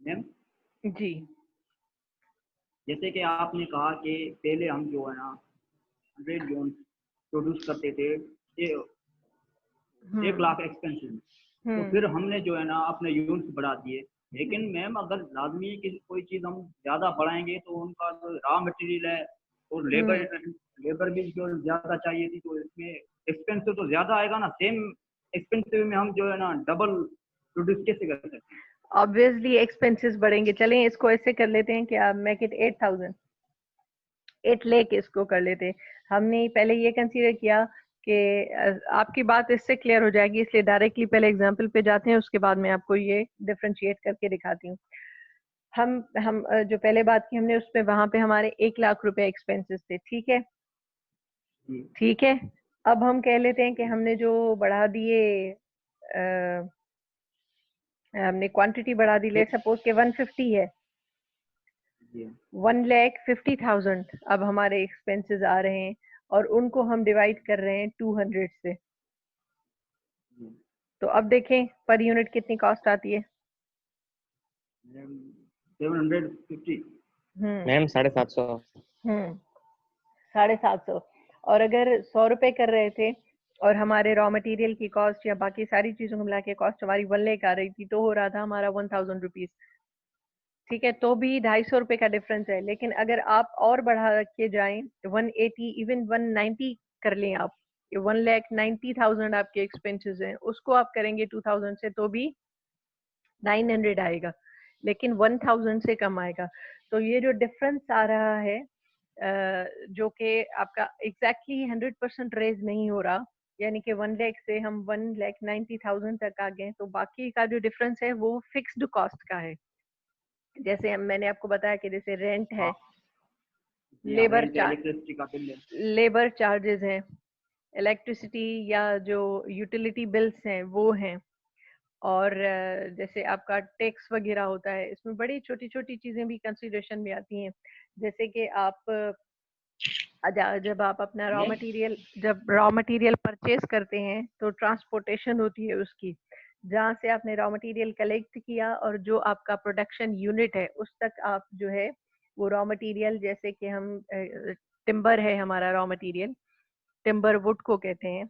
मैम जी, जैसे कि आपने कहा कि पहले हम जो है ना 100 यूनिट प्रोड्यूस करते थे, ये 1 लाख एक्सपेंसिव, तो फिर हमने जो है ना अपने यूनिट्स बढ़ा दिए। लेकिन मैम अगर लाजमी है कि कोई चीज़ हम ज़्यादा बढ़ाएंगे तो उनका जो रॉ मटेरियल है और लेबर भी जो ज़्यादा चाहिए थी, तो इसमें एक्सपेंसिव तो ज़्यादा आएगा ना। सेम एक्सपेंसिव में हम जो है ना डबल प्रोड्यूस कैसे कर सकते हैं? ऑब्वियसली एक्सपेंसेस बढ़ेंगे। चलें इसको ऐसे कर लेते हैं कि आप मेक इट 8 लाख इसको कर लेते हैं। हमने पहले ये कंसीडर किया कि आपकी बात इससे क्लियर हो जाएगी, इसलिए डायरेक्टली पहले एग्जांपल पे जाते हैं, उसके बाद मैं आपको ये डिफरेंशिएट करके दिखाती हूँ। हम जो पहले बात की हमने उसमें वहां पे हमारे 1 लाख रुपए एक्सपेंसेस थे, ठीक है। ठीक है, अब हम कह लेते हैं कि हमने जो बढ़ा दिए, हमने क्वांटिटी बढ़ा दी, ले सपोज के 150 है, 1,50,000 अब हमारे एक्सपेंसेस आ रहे हैं, और उनको हम डिवाइड कर रहे हैं 200 से। तो अब देखें पर यूनिट कितनी कॉस्ट आती है। 750 मैम 750। 750। और अगर 100 रुपए कर रहे थे और हमारे रॉ मटेरियल की कॉस्ट या बाकी सारी चीजों को मिला के कॉस्ट हमारी 1 लाख आ रही थी, तो हो रहा था हमारा 1000 रुपीज, ठीक है। तो भी 250 रुपए का डिफरेंस है। लेकिन अगर आप और बढ़ा के जाएं 180 इवन 190 कर लें आप, 1,90,000 आपके एक्सपेंसेस हैं, उसको आप करेंगे 2000 से तो भी 900 आएगा, लेकिन 1000 से कम आएगा। तो ये जो डिफरेंस आ रहा है जो कि आपका एग्जैक्टली 100% रेज नहीं हो रहा, यानी कि 1 लाख से हम 1,90,000 तक आ गए, तो बाकी का जो डिफरेंस है वो फिक्स्ड कॉस्ट का है। जैसे मैंने आपको बताया कि जैसे रेंट है, लेबर चार्जेस हैं, इलेक्ट्रिसिटी या जो यूटिलिटी बिल्स हैं वो हैं, और जैसे आपका टैक्स वगैरह होता है, इसमें बड़ी छोटी छोटी चीजें भी कंसीडरेशन में आती हैं। जैसे कि आप जब आप अपना रॉ मटेरियल परचेज करते हैं तो ट्रांसपोर्टेशन होती है उसकी, जहाँ से आपने रॉ मटेरियल कलेक्ट किया और जो आपका प्रोडक्शन यूनिट है उस तक आप जो है वो रॉ मटेरियल, जैसे कि हम टिम्बर है हमारा रॉ मटेरियल, टिम्बर वुड को कहते हैं,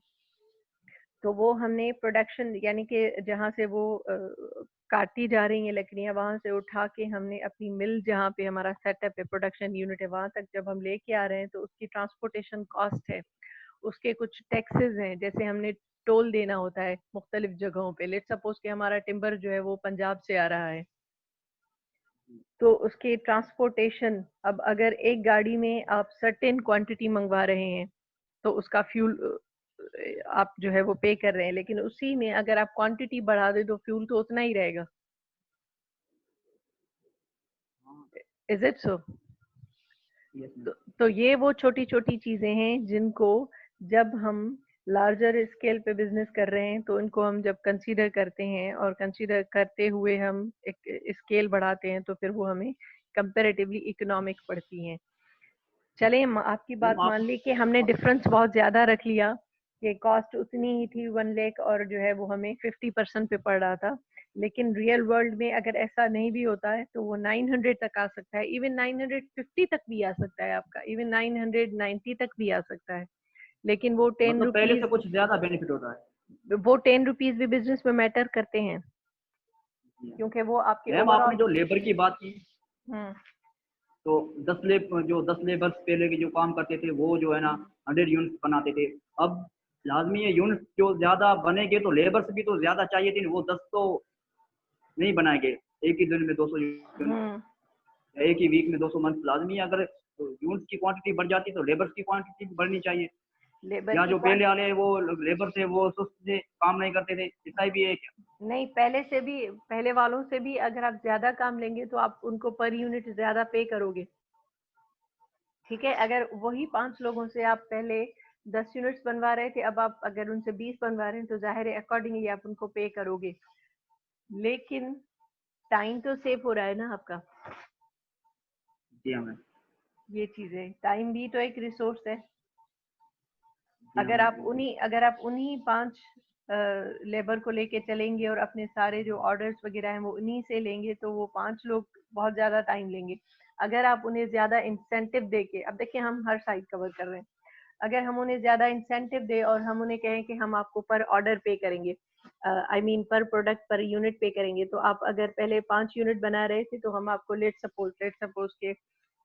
तो वो हमने प्रोडक्शन यानी कि जहाँ से वो काटी जा रही हैं लकड़ियाँ, वहां से उठा के हमने अपनी मिल जहाँ पे हमारा सेटअप है, प्रोडक्शन यूनिट है, वहां तक जब हम लेके आ रहे हैं तो उसकी ट्रांसपोर्टेशन कॉस्ट है, उसके कुछ टैक्सेस हैं, जैसे हमने टोल देना होता है मुख्तलिफ जगहों पे। लेट्स सपोज कि हमारा टिम्बर जो है वो पंजाब से आ रहा है, तो उसकी ट्रांसपोर्टेशन, अब अगर एक गाड़ी में आप सर्टेन क्वांटिटी मंगवा रहे हैं तो उसका फ्यूल आप जो है वो पे कर रहे हैं, लेकिन उसी में अगर आप क्वांटिटी बढ़ा दे तो फ्यूल तो उतना ही रहेगा। Is it so? तो ये वो छोटी छोटी चीजें हैं जिनको जब हम लार्जर स्केल पे बिजनेस कर रहे हैं तो इनको हम जब कंसीडर करते हैं, और कंसीडर करते हुए हम एक स्केल बढ़ाते हैं, तो फिर वो हमें कंपैरेटिवली इकोनॉमिक पड़ती हैं। चले आपकी बात मान ली कि हमने डिफरेंस बहुत ज्यादा रख लिया कि कॉस्ट उतनी ही थी 1 लाख और जो है वो हमें 50% पे पड़ रहा था, लेकिन रियल वर्ल्ड में अगर ऐसा नहीं भी होता है तो वो 900 तक आ सकता है, इवन 950 तक भी आ सकता है आपका, इवन 990 तक भी आ सकता है, लेकिन वो 10 मतलब पहले से रुपीज, कुछ ज्यादा बेनिफिट होता है। वो 10 रुपीज भी बिजनेस में मैटर करते हैं, क्योंकि वो आपके मैम ओवरऑल। आपने जो लेबर की बात की, हम्म तो 10 लेबर्स पहले के जो काम करते थे वो जो है ना 100 यूनिट बनाते थे। अब लाजमी है यूनिट जो ज्यादा बनेंगे तो लेबर्स भी तो ज्यादा चाहिए थे, वो 10 तो नहीं बनाएंगे एक ही दिन में 200 यूनिट, एक ही वीक में 200 मंथ। लाजमी है अगर यूनिट की क्वांटिटी बढ़ जाती है तो लेबर्स की क्वांटिटी भी बढ़नी चाहिए। लेबर या की जो पहले वाले वो लेबर थे वो सुस्त से काम नहीं करते थे, ऐसा भी है क्या? नहीं, पहले से भी, पहले वालों से भी अगर आप ज्यादा काम लेंगे तो आप उनको पर यूनिट ज्यादा पे करोगे, ठीक है। अगर वही 5 लोगों से आप पहले 10 यूनिट्स बनवा रहे थे, अब आप अगर उनसे 20 बनवा रहे हैं तो जाहिर है अकॉर्डिंगली आप उनको पे करोगे, लेकिन टाइम तो सेव हो रहा है ना आपका। जी हाँ मैम। ये चीज है, टाइम भी तो एक रिसोर्स है। जी हाँ अगर आप मैम। उन्हीं 5 लेबर को लेके चलेंगे और अपने सारे जो ऑर्डर्स वगैरह हैं वो उन्हीं से लेंगे तो वो 5 लोग बहुत ज्यादा टाइम लेंगे। अगर आप उन्हें ज्यादा इंसेंटिव देके, अब देखिए हम हर साइड कवर कर रहे हैं, अगर हम उन्हें ज्यादा इंसेंटिव दे और हम उन्हें कहें कि हम आपको पर ऑर्डर पे करेंगे, आई मीन पर प्रोडक्ट पर यूनिट पे करेंगे, तो आप अगर पहले 5 यूनिट बना रहे थे तो हम आपको लेट सपोज के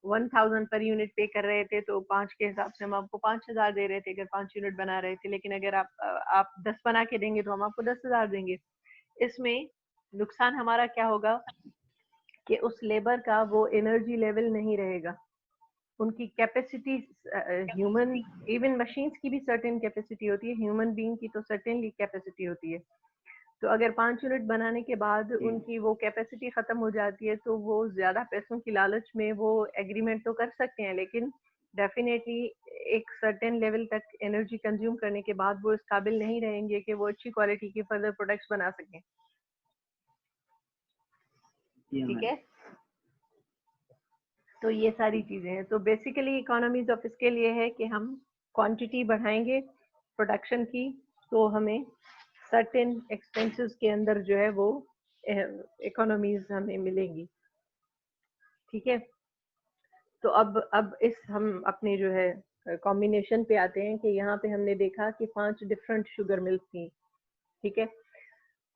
1000 पर यूनिट पे कर रहे थे, तो 5 के हिसाब से हम आपको 5000 दे रहे थे अगर 5 यूनिट बना रहे थे, लेकिन अगर आप 10 बना के देंगे तो हम आपको 10,000 देंगे। इसमें नुकसान हमारा क्या होगा कि उस लेबर का वो एनर्जी लेवल नहीं रहेगा, उनकी कैपेसिटी, ह्यूमन, इवन मशीन्स की भी सर्टेन कैपेसिटी होती है, ह्यूमन बीइंग की तो सर्टेनली कैपेसिटी होती है। तो अगर 5 यूनिट बनाने के बाद उनकी वो कैपेसिटी खत्म हो जाती है तो वो ज्यादा पैसों की लालच में वो एग्रीमेंट तो कर सकते हैं, लेकिन डेफिनेटली एक सर्टेन लेवल तक एनर्जी कंज्यूम करने के बाद वो इस काबिल नहीं रहेंगे कि वो अच्छी क्वालिटी के फर्दर प्रोडक्ट्स बना सकें, ठीक है। तो ये सारी चीजें हैं। तो बेसिकली इकोनॉमीज ऑफ स्केल ये है कि हम क्वांटिटी बढ़ाएंगे प्रोडक्शन की तो हमें सर्टेन एक्सपेंसेस के अंदर जो है वो इकोनॉमीज हमें मिलेंगी, ठीक है। तो अब इस हम अपने जो है कॉम्बिनेशन पे आते हैं कि यहाँ पे हमने देखा कि 5 डिफरेंट शुगर मिल्स थी, ठीक है।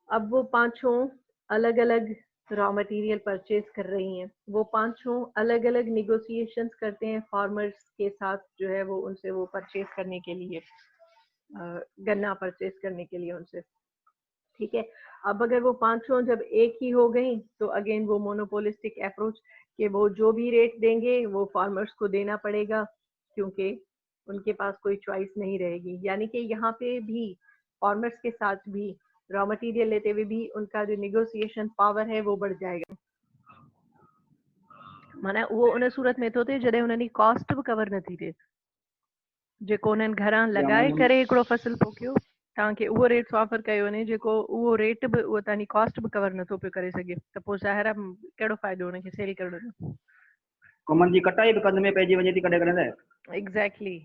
अब वो 5 अलग अलग रॉ मटेरियल परचेज कर रही हैं, वो 5 अलग अलग निगोशिएशंस करते हैं फार्मर्स के साथ, जो है वो उनसे वो परचेज करने के लिए, गन्ना परचेज करने के लिए उनसे, ठीक है। अब अगर वो 5 जब एक ही हो गई तो अगेन वो मोनोपोलिस्टिक अप्रोच कि वो जो भी रेट देंगे वो फार्मर्स को देना पड़ेगा, क्योंकि उनके पास कोई चॉइस नहीं रहेगी। यानी कि यहाँ पे भी फार्मर्स के साथ भी रॉ मटेरियल लेते हुए भी उनका जो निगोशिएशन पावर है वो बढ़ जाएगा। माना वो उन सूरत में तो थे जॾहिं उन्हनि कॉस्ट भी कवर न थी थिए, जेको उन्हनि घरां लगाए करे हिकिड़ो फसल पोखियो तव्हांखे उहो रेट ऑफर कयो वञे जेको उहो रेट बि उहो तव्हांजी कॉस्ट बि कवर नथो पियो करे सघे, त पोइ ज़ाहिर आहे कहिड़ो फ़ाइदो हुनखे सेल करण जो। कमन जी कटाई बि कंध में पइजी वञे थी कॾहिं कॾहिं त। एग्जैक्टली।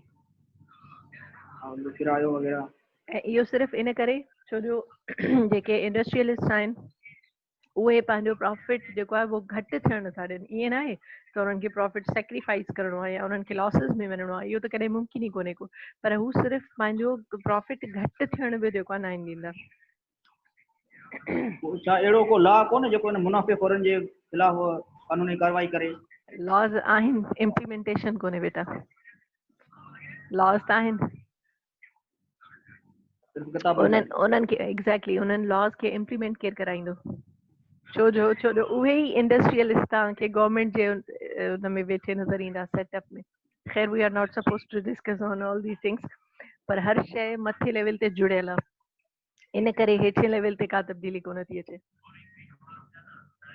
किरायो वग़ैरह। ऐं इहो सिर्फ़ु इन करे छो जो जेके इंडस्ट्रियलिस्ट आहिनि उहे पंहिंजो प्रॉफिट जेको आहे वो घटि थियण नथा ॾियनि। ईअं न आहे त उन्हनि खे प्रॉफिट सेक्रीफाइस करिणो आहे या उन्हनि खे लॉसिस में वञिणो आहे, इहो त कॾहिं मुमकिन ई कोन्हे को, पर हू सिर्फ़ु पंहिंजो प्रॉफिट घटि थियण बि जेको आहे न ॾींदा। छा अहिड़ो को लॉ कोन्हे जेको हिन मुनाफ़ेख़ोरनि जे ख़िलाफ़ कानूनी कार्रवाई करे? लॉज आहिनि, इम्प्लीमेंटेशन कोन्हे बेटा। लॉज त आहिनि, सिर्फ़ु किताबनि में। उन्हनि खे एग्जैक्टली उन्हनि लॉज खे इम्प्लीमेंट केरु कराईंदो? छो जो उहे ई इंडस्ट्रियलिस्ट तव्हांखे गवर्नमेंट जे उन में वेठे नज़र ईंदा सेटअप में। खैर we are not suppose to discuss on all these things, पर हर शइ मथे लेवल ते जुड़ियल आहे, इन करे हेठे लेवल ते का तब्दीली कोन थी अचे।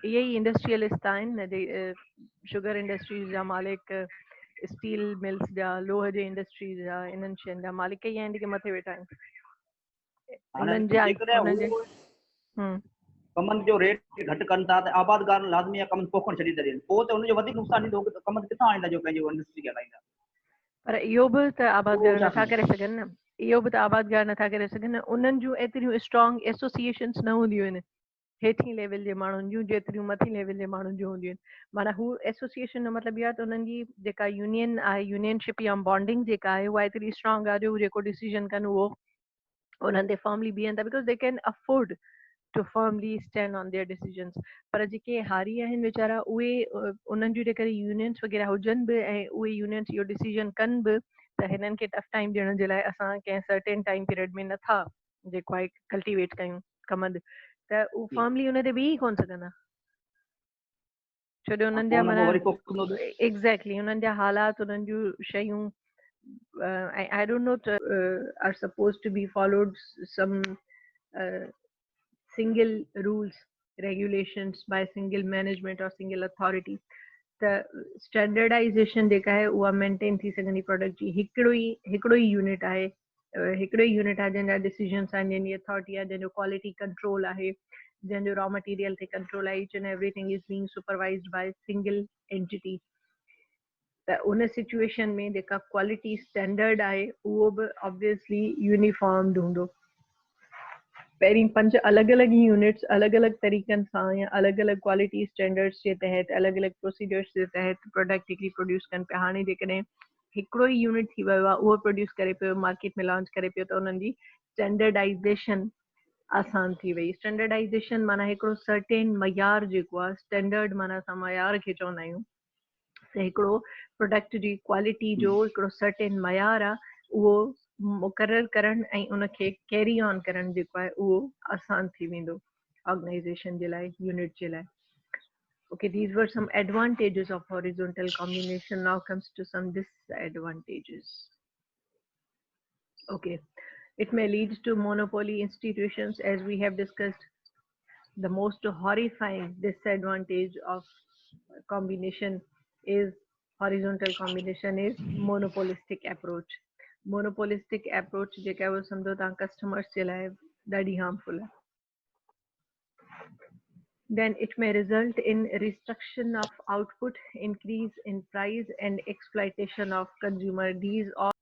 इहे ई इंडस्ट्रियलिस्ट आहिनि, शुगर इंडस्ट्रीज जा मालिक, स्टील मिल्स जा, लोह जे इंडस्ट्रीज जा, इन्हनि शयुनि जा मालिक ई आहिनि जेके मथे वेठा आहिनि। उन्हनि जा कमनि जो रेट घटि कनि था त आबादगार लाज़मी आहे कमनि पोखणु छॾी था ॾियनि, पोइ त हुनजो वधीक नुक़सानु ॾींदो, कमनि किथां आणींदा जो पंहिंजो इंडस्ट्री खे हलाईंदा। पर इहो बि त आबादगार छा नथा कयूं? करे सघनि न, इहो बि त आबादगार नथा करे सघनि न, उन्हनि जूं एतिरियूं स्ट्रॉन्ग एसोसिएशन्स न हूंदियूं आहिनि हेठि लेवल जे माण्हुनि जूं जेतिरियूं मथे लेवल जे माण्हुनि जूं हूंदियूं आहिनि। माना हू एसोसिएशन जो मतिलबु इहो आहे त उन्हनि जी जेका यूनियन आहे, यूनियनशिप या बॉन्डिंग जेका आहे उहा एतिरी स्ट्रॉन्ग आहे जो हू जेको डिसीजन कनि उहो उन्हनि ते फर्मली बीहनि था, because they can afford to firmly stand on their decisions। पर जेके हारी आहिनि वीचारा उहे उन्हनि जूं जेकॾहिं यूनियन्स वग़ैरह हुजनि बि ऐं उहे यूनियन्स इहो डिसीजन कनि बि त हिननि खे टफ टाइम ॾियण जे लाइ असां कंहिं सर्टेन टाइम पीरियड में नथा जेको आहे कल्टिवेट कयूं कमंद, त उहे फर्मली उन ते बीह कोन सघंदा छो जो उन्हनि जा माना एग्ज़ैक्टली उन्हनि जा हालात उन्हनि जूं शयूं I don't know are supposed to be followed some single rules regulations by single management or single authority। the standardization जेका है उहा मेंटेन थी सघंदी प्रोडक्ट जी, हिकिड़ो ई यूनिट आहे, हिकिड़ो ई यूनिट आहे जंहिंजा डिसीजन्स आहिनि, जंहिंजी अथॉरिटी आहे, जंहिंजो क्वालिटी कंट्रोल आहे, जंहिंजो रॉ मटीरियल ते कंट्रोल आहे, each and everything is being supervised by single entity. त उन सिचुएशन में जेका क्वालिटी स्टैंडर्ड आहे उहो बि ऑब्वियसली यूनिफॉर्म्ड हूंदो। पहिरीं 5 अलॻि अलॻि यूनिट्स अलॻि अलॻि तरीक़नि सां या अलॻि अलॻि क्वालिटी स्टैंडर्ड्स जे तहत अलॻि अलॻि प्रोसीजर्स जे तहत प्रोडक्ट हिकिड़ी प्रोड्यूस कनि पिया। हाणे जेकॾहिं हिकिड़ो ई यूनिट थी वियो आहे उहो प्रोड्यूस करे पियो मार्केट में लॉन्च करे पियो त उन्हनि जी स्टैंडर्डाइज़ेशन आसान थी वई। स्टैंडर्डाइज़ेशन माना हिकिड़ो सर्टेन मयार जेको आहे, स्टैंडर्ड माना असां मयार खे चवंदा आहियूं, त हिकिड़ो प्रोडक्ट जी क्वालिटी जो हिकिड़ो सर्टेन मयार आहे उहो मुक़ररु करणु ऐं उनखे कैरी ऑन करणु जेको आहे उहो आसान थी वेंदो ऑर्गेनाइज़ेशन जे लाइ, यूनिट जे लाइ। Okay, these were some advantages of horizontal combination. Now comes to some disadvantages. Okay, it may lead to monopoly institutions, as we have discussed. The most horrifying disadvantage of combination is horizontal combination is monopolistic approach। monopolistic approach जेका है वो समझो तव्हां customers जे लाइ ॾाढी harmful है। Then it may result in restriction of output, increase in price and exploitation of consumer। These all